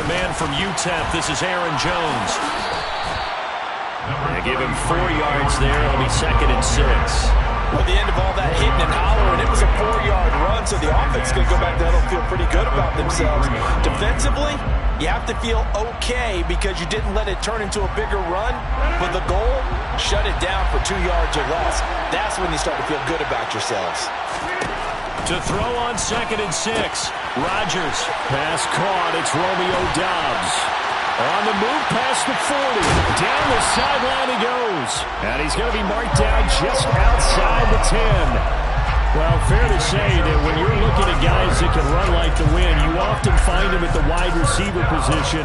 the man from UTEP. This is Aaron Jones. They give him 4 yards there. It'll be 2nd and 6. Well, the end of all that hitting and hollering, it was a 4-yard run, so the offense could go back there and feel pretty good about themselves. Defensively, you have to feel okay because you didn't let it turn into a bigger run, but the goal, shut it down for 2 yards or less. That's when you start to feel good about yourselves. To throw on 2nd and 6. Rodgers. Pass caught. It's Romeo Doubs. On the move past the 40. Down the sideline he goes. And he's going to be marked down just outside the 10. Well, fair to say that when you're looking at guys that can run like the wind, you often find them at the wide receiver position,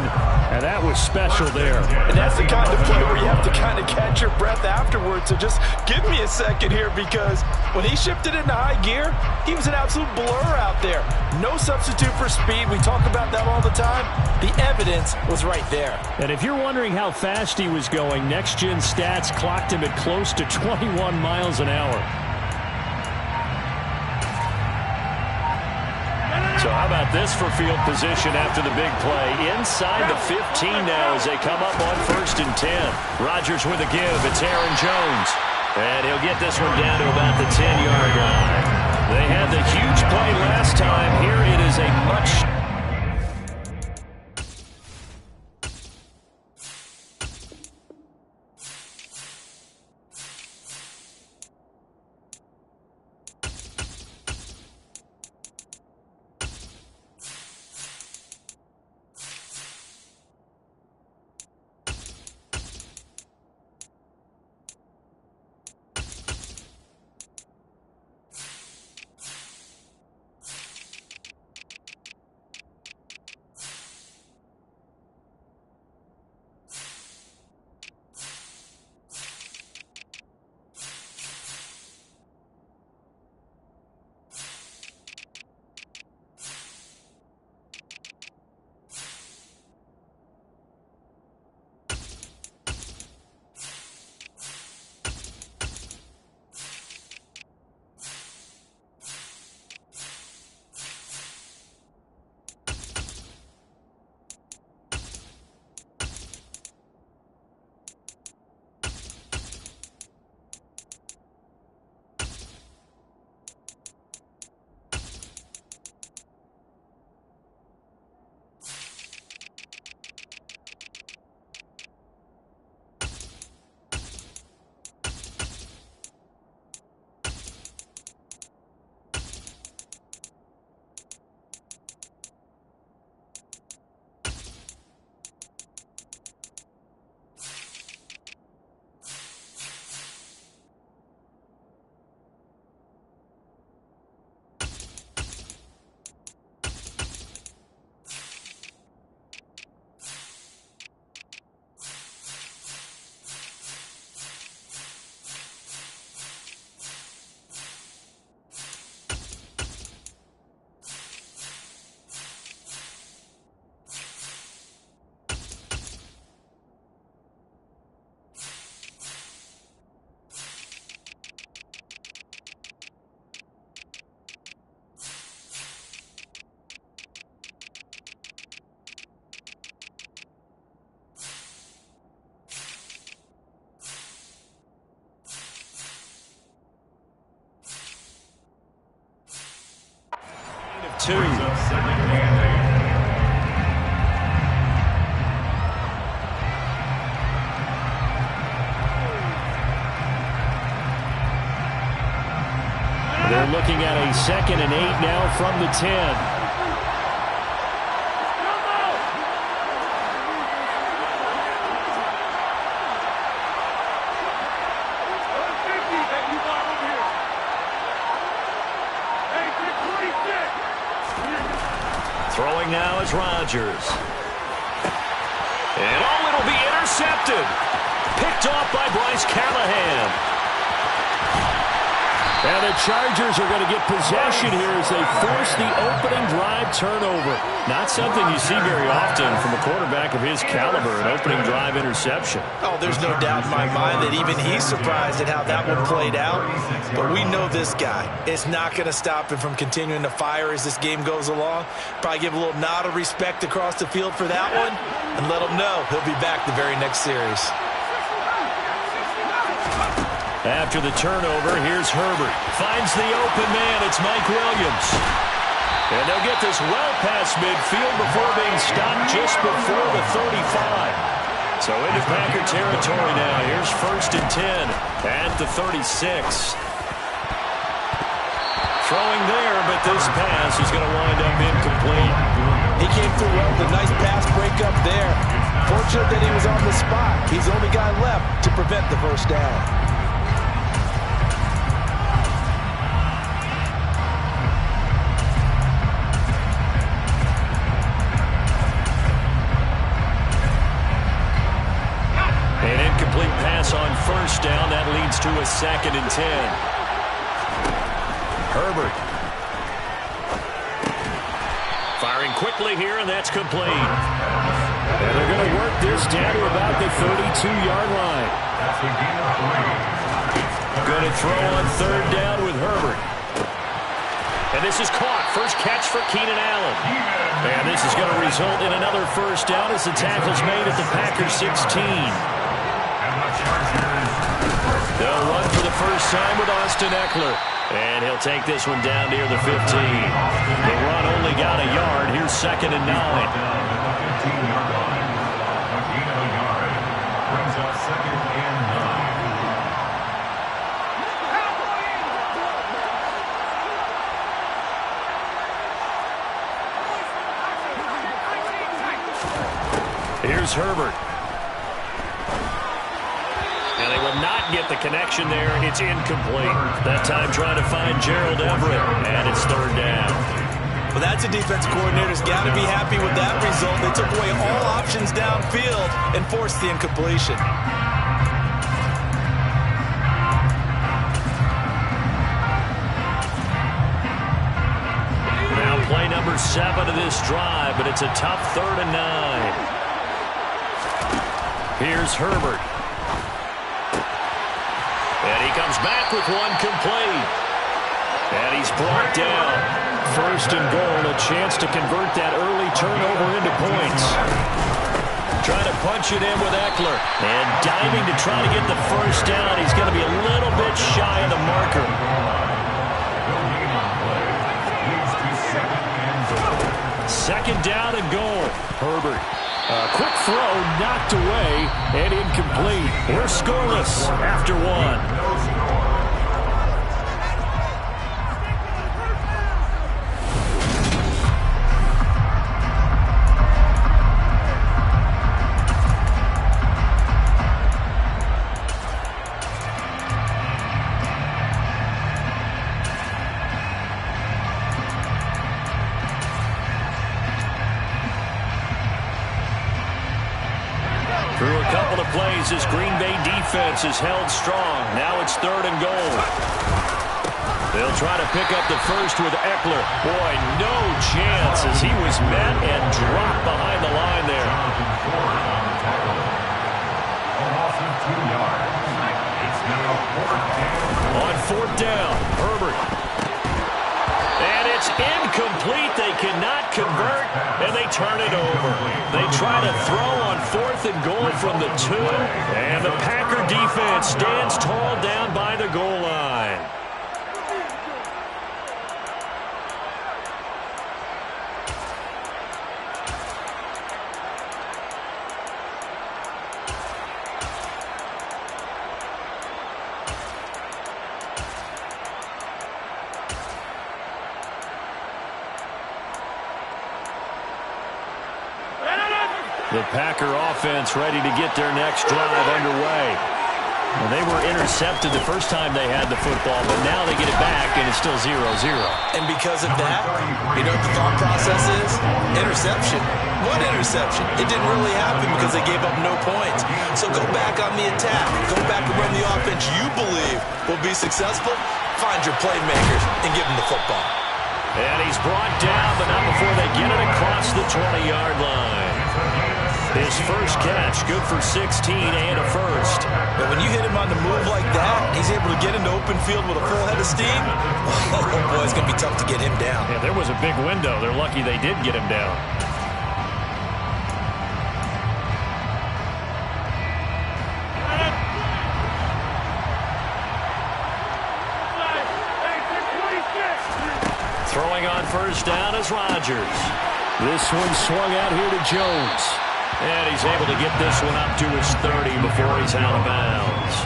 and that was special there. And that's the kind of play where you have to kind of catch your breath afterwards. So just give me a second here, because when he shifted into high gear, he was an absolute blur out there. No substitute for speed. We talk about that all the time. The evidence was right there. And if you're wondering how fast he was going, Next Gen Stats clocked him at close to 21 miles an hour. So how about this for field position after the big play? Inside the 15 now as they come up on 1st and 10. Rodgers with a give. It's Aaron Jones. And he'll get this one down to about the 10-yard line. They had the huge play last time. Here it is a much... Two. They're looking at a 2nd and 8 now from the 10. Throwing now is Rodgers. And it'll be intercepted. Picked off by Bryce Callahan. And the Chargers are going to get possession here as they force the opening drive turnover. Not something you see very often from a quarterback of his caliber, an opening drive interception. Oh, there's no doubt in my mind that even he's surprised at how that one played out. But we know this guy is not going to stop him from continuing to fire as this game goes along. Probably give a little nod of respect across the field for that one and let him know he'll be back the very next series. After the turnover, here's Herbert. Finds the open man. It's Mike Williams. And they'll get this well past midfield before being stopped just before the 35. So into Packer territory now. Here's 1st and 10 at the 36. Throwing there, but this pass is going to wind up incomplete. He came through well with a nice pass breakup there. Fortunate that he was on the spot. He's the only guy left to prevent the first down. An incomplete pass on 1st down. That leads to a 2nd and 10. Herbert. Firing quickly here, and that's complete. And they're going to work this down to about the 32-yard line. Going to throw on 3rd down with Herbert. And this is caught. First catch for Keenan Allen. And this is going to result in another 1st down as the tackle's made at the Packers 16. They'll run for the first time with Austin Eckler. And he'll take this one down near the 15. The run only got a yard. Here's 2nd and 9. Here's Herbert. And they will not get the connection there. It's incomplete. That time trying to find Gerald Everett. And it's 3rd down. Well, that's a defensive coordinator's got to be happy with that result. They took away all options downfield and forced the incompletion. Now play number 7 of this drive, but it's a tough 3rd and 9. Here's Herbert. And he comes back with one complete. And he's brought down. 1st and goal, a chance to convert that early turnover into points. Trying to punch it in with Eckler. And diving to try to get the 1st down. He's going to be a little bit shy of the marker. 2nd down and goal. Herbert. Quick throw, knocked away, and incomplete. We're scoreless after 1. Through a couple of plays, this Green Bay defense is held strong. Now it's 3rd and goal. They'll try to pick up the 1st with Eckler. Boy, no chance as he was met and dropped behind the line there. On 4th down, Herbert. And it's incomplete. They cannot convert, and they turn it over. They try to throw on 4th and goal from the 2, and the Packer defense stands tall down by the goal line. The Packer offense ready to get their next drive underway. Well, they were intercepted the first time they had the football, but now they get it back, and it's still 0-0. And because of that, you know what the thought process is? Interception. What interception? It didn't really happen because they gave up no points. So go back on the attack. Go back and run the offense you believe will be successful. Find your playmakers and give them the football. And he's brought down, but not before they get it across the 20-yard line. His first catch, good for 16 and a first. But when you hit him on the move like that, he's able to get into open field with a full head of steam. Oh, boy, it's going to be tough to get him down. Yeah, there was a big window. They're lucky they did get him down. Throwing on first down is Rodgers. This one swung out here to Jones. And he's able to get this one up to his 30 before he's out of bounds.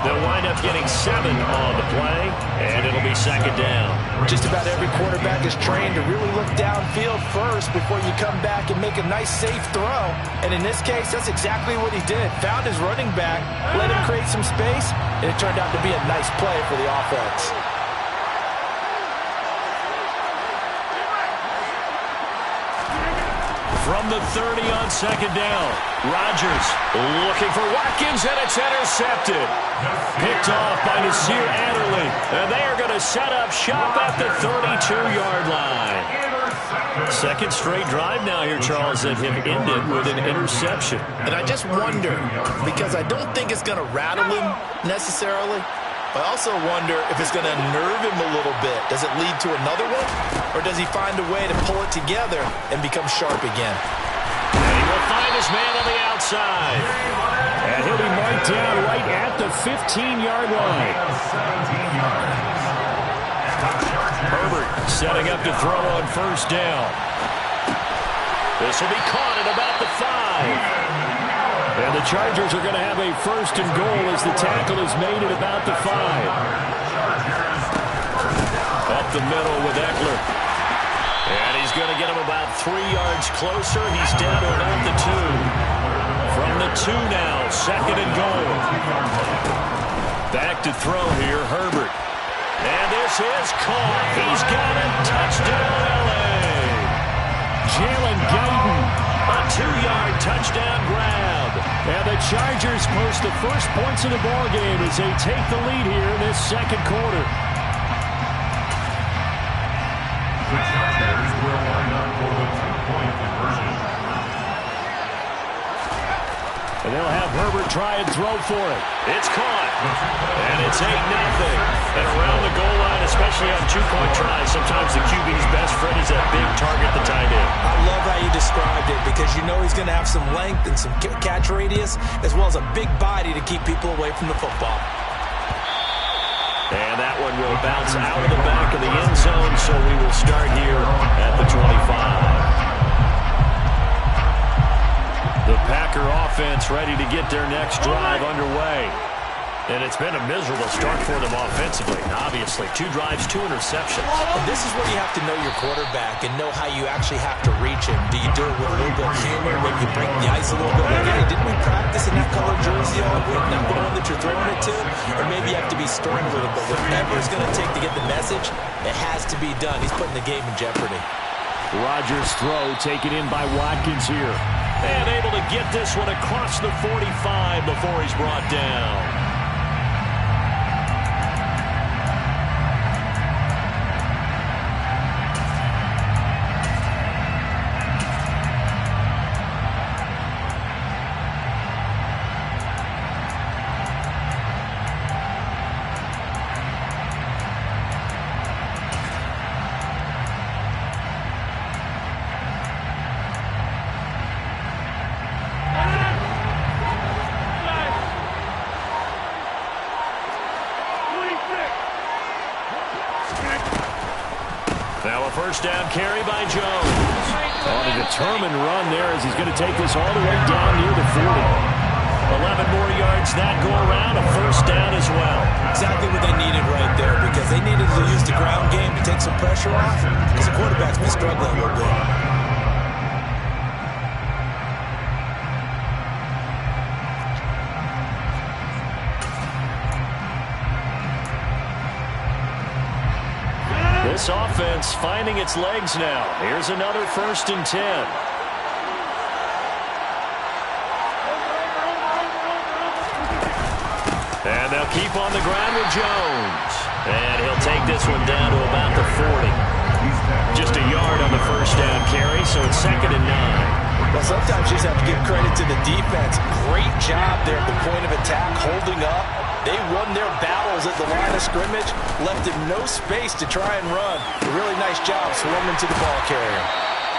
They'll wind up getting 7 on the play, and it'll be second down. Just about every quarterback is trained to really look downfield first before you come back and make a nice, safe throw. And in this case, that's exactly what he did. Found his running back, let him create some space, and it turned out to be a nice play for the offense. From the 30 on second down, Rodgers looking for Watkins, and it's intercepted. Picked off by Nasir Adderley, and they are going to set up shop at the 32-yard line. Second straight drive now here, Charles, that have ended with an interception. And I just wonder, because I don't think it's going to rattle him necessarily, I also wonder if it's going to unnerve him a little bit. Does it lead to another one? Or does he find a way to pull it together and become sharp again? And he will find his man on the outside. And he'll be marked down right at the 15-yard line. Herbert setting up to throw on first down. This will be caught at about the 5. And the Chargers are going to have a first and goal as the tackle is made at about the 5. Up the middle with Eckler. And he's going to get him about 3 yards closer. He's down to about the 2. From the 2 now, second and goal. Back to throw here, Herbert. And this is caught. He's got it. Touchdown, L.A. Jalen Guyton, a 2-yard touchdown grab. And the Chargers post the first points of the ballgame as they take the lead here in this second quarter. The Chargers will line up for the 2-point conversion. And they'll have Herbert try and throw for it. It's caught. And it's 8-0. And around the goal line, especially on 2-point tries, sometimes the QB's best friend is that big target, the tight end. I love how you described it because you know he's going to have some length and some catch radius as well as a big body to keep people away from the football. And that one will bounce out of the back of the end zone, so we will start here at the 25. The Packer offense ready to get their next drive underway. And it's been a miserable start for them offensively. Obviously, 2 drives, 2 interceptions. And this is where you have to know your quarterback and know how you actually have to reach him. Do you do it with a little bit of humor, maybe you break the ice a little bit? Like, hey, didn't we practice in that color jersey all week, not the one that you're throwing it to? Or maybe you have to be stern a little bit. Whatever it's going to take to get the message, it has to be done. He's putting the game in jeopardy. Rodgers' throw taken in by Watkins here. And able to get this one across the 45 before he's brought down. Now a first down carry by Jones. On a determined run there as he's going to take this all the way down near the 40. 11 more yards that go around, a first down as well. Exactly what they needed right there because they needed to use the ground game to take some pressure off because the quarterback's been struggling a little bit. This offense finding its legs now. Here's another first and 10. And they'll keep on the ground with Jones. And he'll take this one down to about the 40. Just a yard on the first down carry, so it's 2nd and 9. Well, sometimes you just have to give credit to the defense. Great job there at the point of attack, holding up. They won their battles at the line of scrimmage, left him no space to try and run. A really nice job swarming to the ball carrier.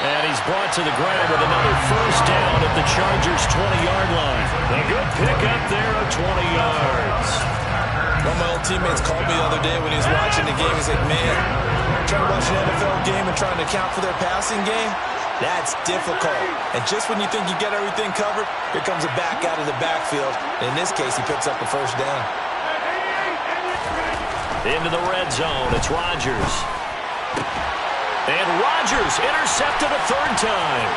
And he's brought to the ground with another first down at the Chargers' 20-yard line. A good pickup there of 20 yards. One of my old teammates called me the other day when he was watching the game. He's like, man, trying to watch an NFL game and trying to account for their passing game, that's difficult. And just when you think you get everything covered, here comes a back out of the backfield. And in this case, he picks up a first down. Into the red zone, it's Rodgers. And Rodgers intercepted a 3rd time.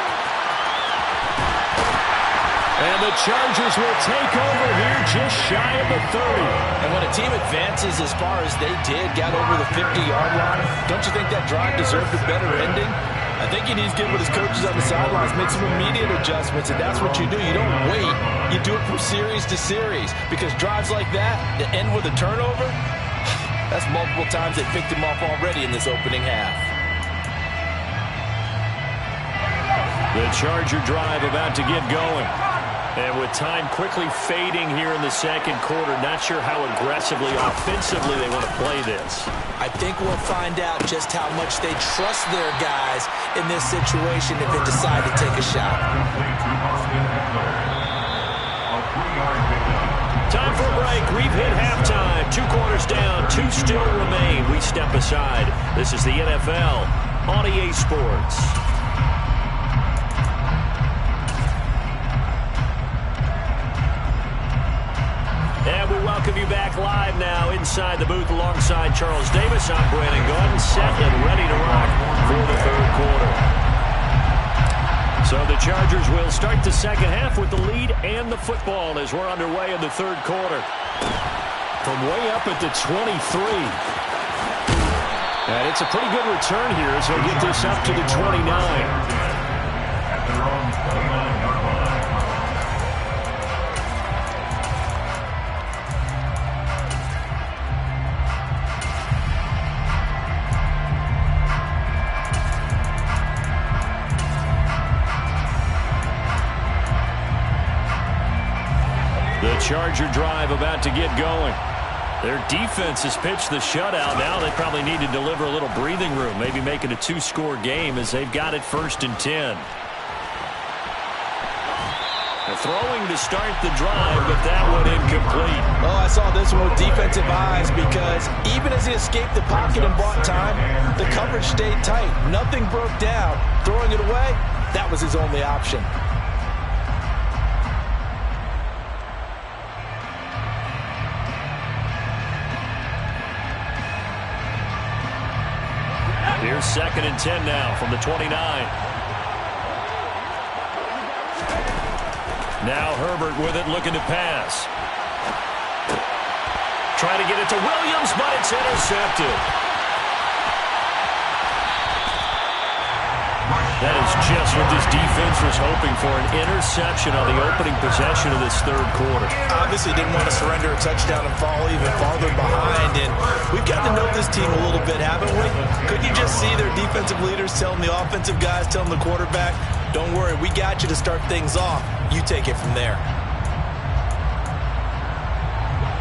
And the Chargers will take over here just shy of the 30. And when a team advances as far as they did, got over the 50-yard line, don't you think that drive deserved a better ending? I think he needs to get with his coaches on the sidelines, make some immediate adjustments, and that's what you do. You don't wait. You do it from series to series, because drives like that that end with a turnover, that's multiple times they picked him off already in this opening half. The Charger drive about to get going. And with time quickly fading here in the 2nd quarter, not sure how aggressively, offensively they want to play this. I think we'll find out just how much they trust their guys in this situation if they decide to take a shot. Time for a break. We've hit halftime. 2 quarters down, 2 still remain. We step aside. This is the NFL on EA Sports. And we welcome you back live now inside the booth alongside Charles Davis. I'm Brandon Gordon, set and ready to rock for the 3rd quarter. So the Chargers will start the 2nd half with the lead and the football as we're underway in the 3rd quarter. From way up at the 23. And it's a pretty good return here as they'll get this up to the 29. At their own 29-yard line. The Charger drive about to get going. Their defense has pitched the shutout. Now they probably need to deliver a little breathing room, maybe make it a 2-score game as they've got it 1st and 10. Throwing to start the drive, but that one incomplete. Oh, I saw this one with defensive eyes because even as he escaped the pocket and bought time, the coverage stayed tight. Nothing broke down. Throwing it away, that was his only option. Here's 2nd and 10 now from the 29. Now Herbert with it, looking to pass. Trying to get it to Williams, but it's intercepted. That is just what this defense was hoping for, an interception on the opening possession of this 3rd quarter. Obviously didn't want to surrender a touchdown and fall even farther behind, and we've got to know this team a little bit, haven't we? Couldn't you just see their defensive leaders telling the offensive guys, telling the quarterback, don't worry, we got you to start things off. You take it from there.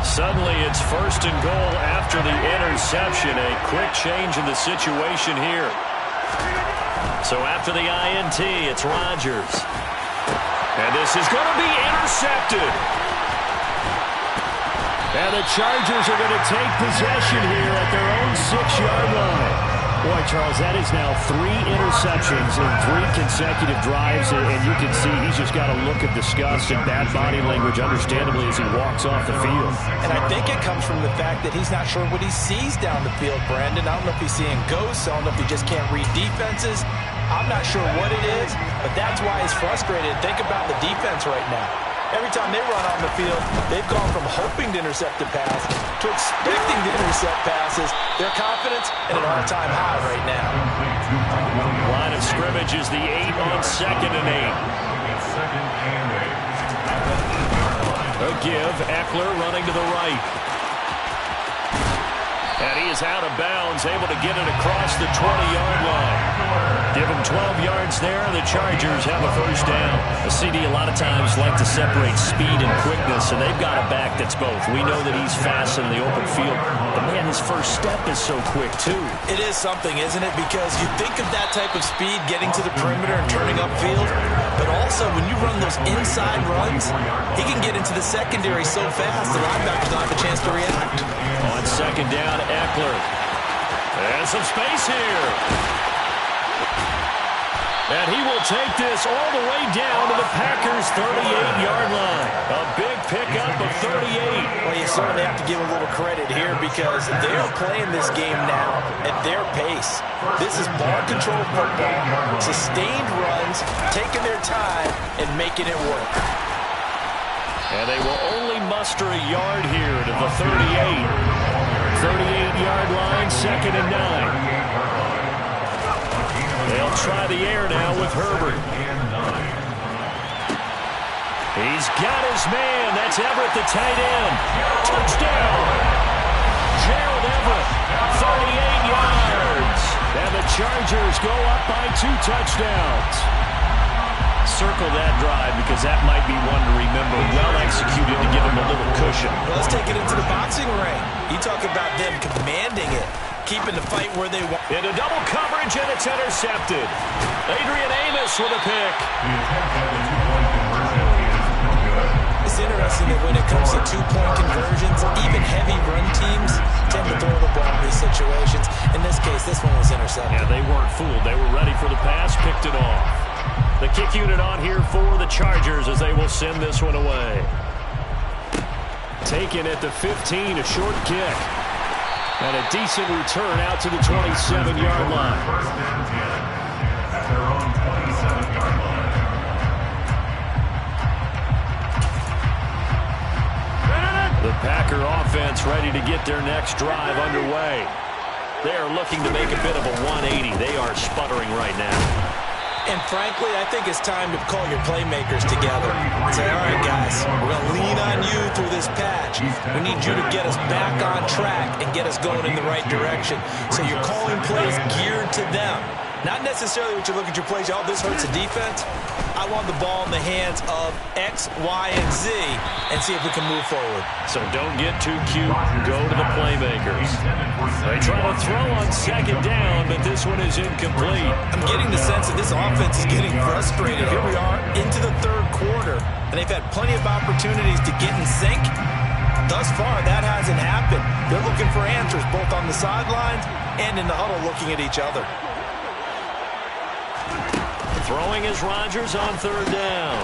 Suddenly it's 1st and goal after the interception. A quick change in the situation here. So after the INT, it's Rodgers. And this is going to be intercepted. And the Chargers are going to take possession here at their own 6-yard line. Boy, Charles, that is now 3 interceptions in 3 consecutive drives, and you can see he's just got a look of disgust and bad body language, understandably, as he walks off the field. And I think it comes from the fact that he's not sure what he sees down the field, Brandon. I don't know if he's seeing ghosts. I don't know if he just can't read defenses. I'm not sure what it is, but that's why he's frustrated. Think about the defense right now. Every time they run on the field, they've gone from hoping to intercept a pass to expecting to intercept passes. Their confidence at an all-time high right now. Line of scrimmage is the 8 on 2nd and 8. A give, Eckler running to the right. And he is out of bounds, able to get it across the 20-yard line. Give him 12 yards there, and the Chargers have a first down. A CD a lot of times like to separate speed and quickness, and they've got a back that's both. We know that he's fast in the open field, but man, his first step is so quick, too. It is something, isn't it? Because you think of that type of speed getting to the perimeter and turning upfield, but also when you run those inside runs, he can get into the secondary so fast the linebackers don't have a chance to react. On second down, Eckler. And some space here. And he will take this all the way down to the Packers' 38-yard line. A big pickup of 38. Well, you certainly have to give a little credit here because they're playing this game now at their pace. This is ball control football, sustained runs, taking their time, and making it work. And they will only muster a yard here to the 38. 38-yard line, 2nd and 9. They'll try the air now with Herbert. He's got his man. That's Everett, the tight end. Touchdown. Gerald Everett, 38 yards. And the Chargers go up by 2 touchdowns. Circle that drive because that might be one to remember. Well executed to give him a little cushion. Well, let's take it into the boxing ring. You talk about them commanding it, keeping the fight where they want. Into double coverage, and it's intercepted. Adrian Amos with a pick. It's interesting that when it comes to two-point conversions, even heavy run teams tend to throw the ball in these situations. In this case, this one was intercepted. Yeah, they weren't fooled. They were ready for the pass, picked it off. The kick unit on here for the Chargers as they will send this one away. Taken at the 15, a short kick. And a decent return out to the 27-yard line. First and 10 at their own 27-yard line. The Packer offense ready to get their next drive underway. They are looking to make a bit of a 180. They are sputtering right now. And frankly, I think it's time to call your playmakers together and say, all right, guys, we're going to lean on you through this patch. We need you to get us back on track and get us going in the right direction. So you're calling plays geared to them. Not necessarily what you look at your plays, oh, this hurts the defense. I want the ball in the hands of X, Y, and Z and see if we can move forward. So don't get too cute. Go to the playmakers. They try to throw on second down, but this one is incomplete. I'm getting the sense that this offense is getting frustrated. Here we are into the third quarter, and they've had plenty of opportunities to get in sync. Thus far, that hasn't happened. They're looking for answers both on the sidelines and in the huddle looking at each other. Throwing is Rodgers on third down.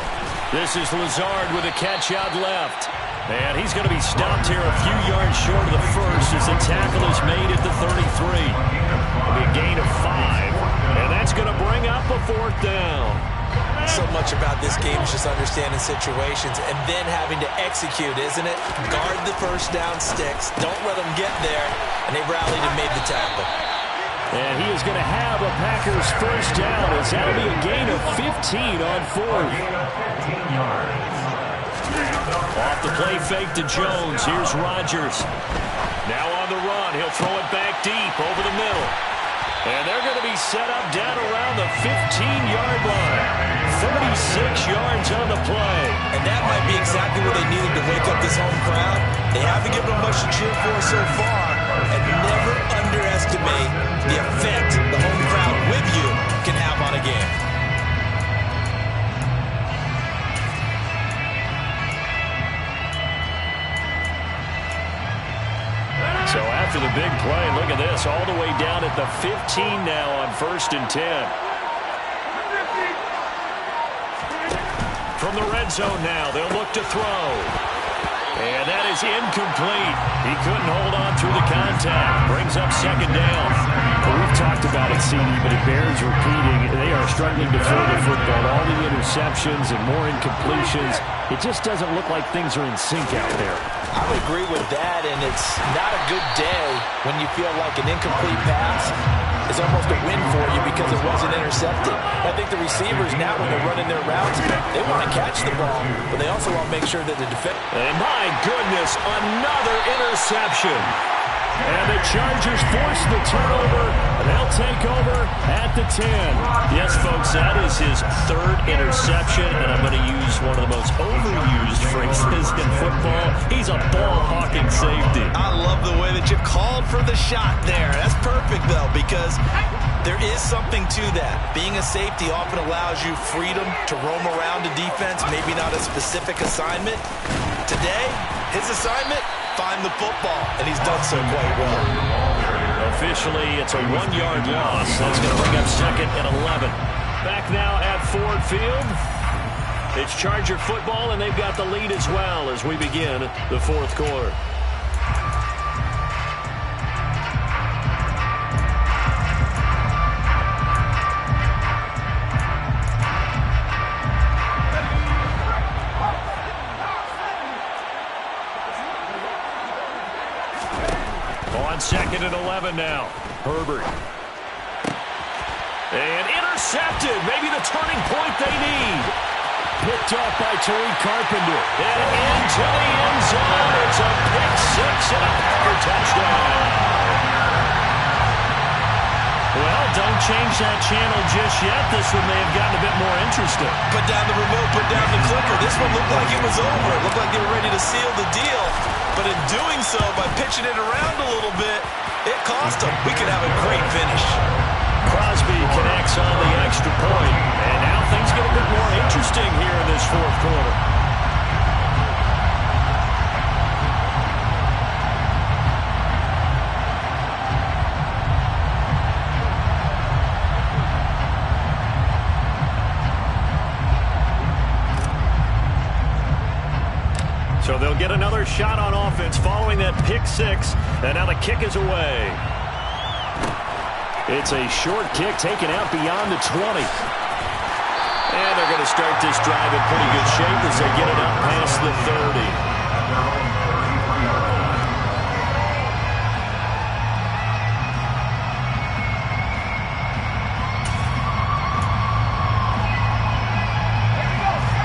This is Lazard with a catch out left. And he's going to be stopped here a few yards short of the first as the tackle is made at the 33. It'll be a gain of 5. And that's going to bring up a 4th down. So much about this game is just understanding situations and then having to execute, isn't it? Guard the first down sticks. Don't let them get there. And they rallied and made the tackle. And he is going to have a Packers first down as that'll be a gain of 15 on 4th. Off the play fake to Jones. Here's Rodgers. Now on the run. He'll throw it back deep over the middle. And they're going to be set up down around the 15-yard line. 46 yards on the play. And that might be exactly what they needed to wake up this home crowd. They haven't given them much to cheer for so far. And never underestimate the effect the home crowd with you can have on a game. So after the big play, look at this, all the way down at the 15 now on 1st and 10. From the red zone now, they'll look to throw. And that is incomplete. He couldn't hold on through the contact. Brings up second down. Well, we've talked about it, CD, but it bears repeating. They are struggling to throw the football. All the interceptions and more incompletions. It just doesn't look like things are in sync out there. I would agree with that, and it's not a good day when you feel like an incomplete pass is almost a win for you because it wasn't intercepted. I think the receivers now, when they're running their routes, they want to catch the ball, but they also want to make sure that the defense... And my goodness, another interception. And the Chargers force the turnover. They'll take over at the 10. Yes, folks, that is his third interception, and I'm going to use one of the most overused phrases in football. He's a ball-hawking safety. I love the way that you called for the shot there. That's perfect, though, because there is something to that. Being a safety often allows you freedom to roam around a defense, maybe not a specific assignment. Today, his assignment, find the football, and he's done so quite well. Officially, it's a 1-yard loss. That's going to bring up second and 11. Back now at Ford Field. It's Charger football, and they've got the lead as well as we begin the fourth quarter. On second and 11 now. Herbert. And intercepted. Maybe the turning point they need. Picked up by Tariq Carpenter. And into the end zone. It's a pick six and a Packer touchdown. Well, don't change that channel just yet. This one may have gotten a bit more interesting. Put down the remote, put down the clicker. This one looked like it was over. It looked like they were ready to seal the deal. But in doing so, by pitching it around a little bit, it cost them. We could have a great finish. Crosby connects on the extra point. And now things get a bit more interesting here in this fourth quarter. So they'll get another shot on offense following that pick six. And now the kick is away. It's a short kick taken out beyond the 20. And they're going to start this drive in pretty good shape as they get it up past the 30.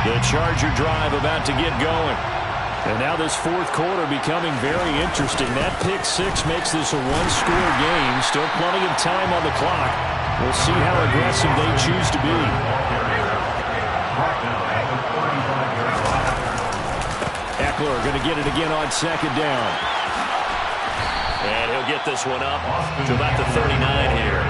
The Charger drive about to get going. And now this fourth quarter becoming very interesting. That pick six makes this a one-score game. Still plenty of time on the clock. We'll see how aggressive they choose to be. Eckler going to get it again on second down. And he'll get this one up to about the 39 here.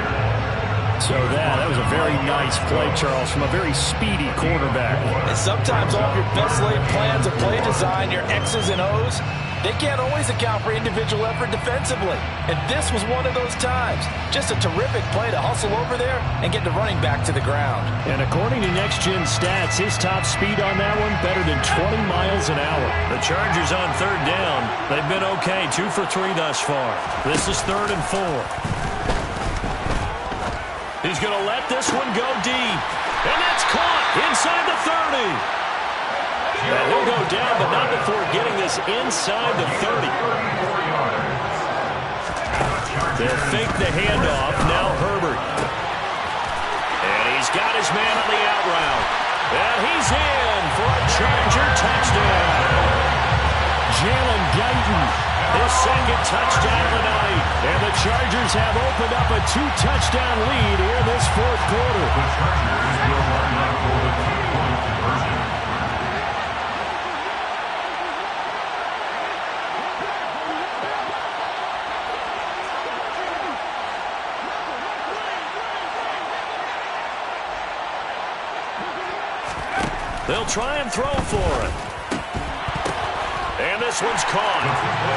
So that was a very nice play, Charles, from a very speedy quarterback. And sometimes all of your best laid plans of play design, your X's and O's, they can't always account for individual effort defensively. And this was one of those times. Just a terrific play to hustle over there and get the running back to the ground. And according to Next Gen Stats, his top speed on that one better than 20 miles an hour. The Chargers on third down. They've been okay, 2 for 3 thus far. This is 3rd and 4. He's going to let this one go deep. And that's caught inside the 30. And he'll go down, but not before getting this inside the 30. They'll fake the handoff. Now Herbert. And he's got his man on the out route. And he's in for a Charger touchdown. Jalen Guyton. His second touchdown of the night. And the Chargers have opened up a 2-touchdown lead here in this fourth quarter. The Chargers will line up for the 2-point conversion. They'll try and throw for it. And this one's caught.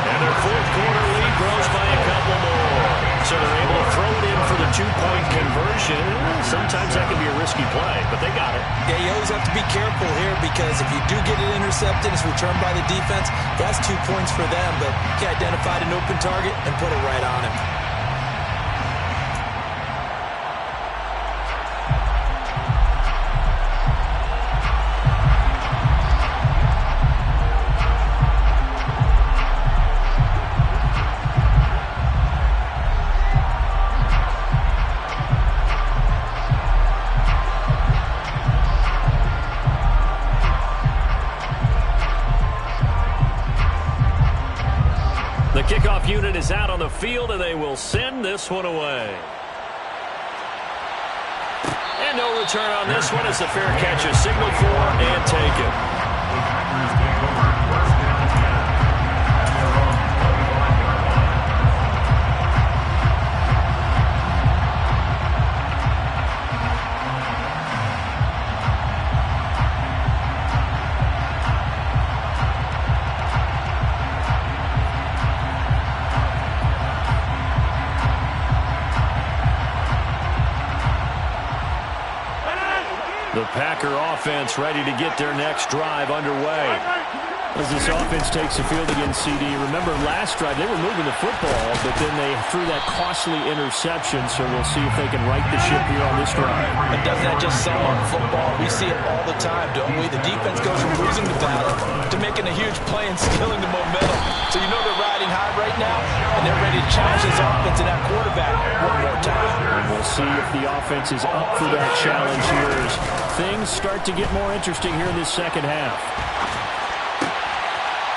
And their fourth quarter lead grows by a couple more. So they're able to throw it in for the 2-point conversion. Sometimes that can be a risky play, but they got it. Yeah, you always have to be careful here because if you do get it intercepted, it's returned by the defense. That's 2 points for them, but he identified an open target and put it right on him. The kickoff Kickoff unit is out on the field, and they will send this one away. And no return on this one as the fair catch is signaled for and taken. The Packer offense ready to get their next drive underway. As this offense takes the field against CD, remember last drive they were moving the football, but then they threw that costly interception, so we'll see if they can right the ship here on this drive. And doesn't that just sum up football? We see it all the time, don't we? The defense goes from losing the battle to making a huge play and stealing the momentum. So you know they're riding high right now, and they're ready to challenge this offense and that quarterback one more time. And we'll see if the offense is up for that challenge here as things start to get more interesting here in this second half.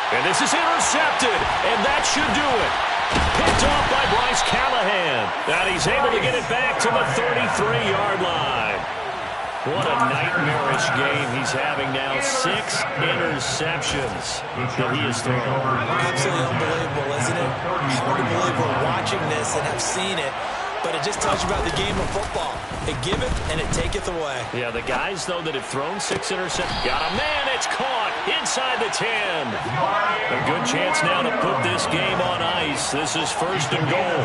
And this is intercepted, and that should do it. Picked off by Bryce Callahan. And he's able to get it back to the 33-yard line. What a nightmarish game he's having now. 6 interceptions that he has thrown. Absolutely unbelievable, isn't it? Hard to believe we're watching this and have seen it. But it just tells you about the game of football. It giveth and it taketh away. Yeah, the guys, though, that have thrown 6 interceptions. Got a man. It's caught inside the 10. A good chance now to put this game on ice. This is 1st and goal.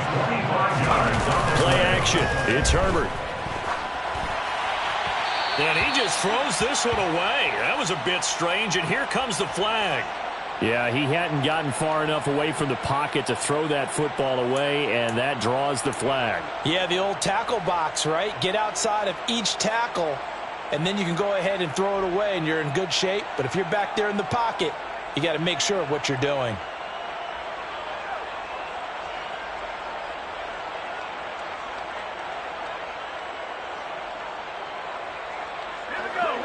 Play action. It's Herbert. And he just throws this one away. That was a bit strange, and here comes the flag. Yeah, he hadn't gotten far enough away from the pocket to throw that football away, and that draws the flag. Yeah, the old tackle box, right? Get outside of each tackle, and then you can go ahead and throw it away, and you're in good shape. But if you're back there in the pocket, you got to make sure of what you're doing.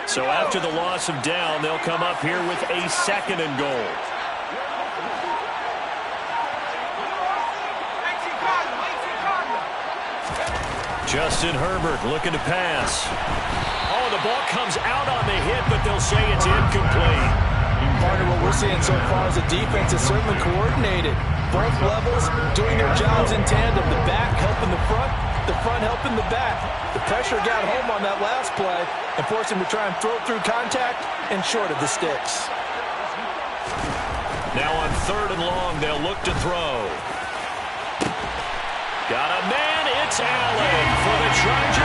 So after the loss of down, they'll come up here with a 2nd and goal. Justin Herbert looking to pass. Oh, the ball comes out on the hit, but they'll say it's incomplete. Part of what we're seeing so far is the defense is certainly coordinated. Both levels doing their jobs in tandem. The back helping the front helping the back. The pressure got home on that last play and forced him to try and throw through contact and short of the sticks. Now on 3rd and long, they'll look to throw. Got a man. It's Allen for the Chargers.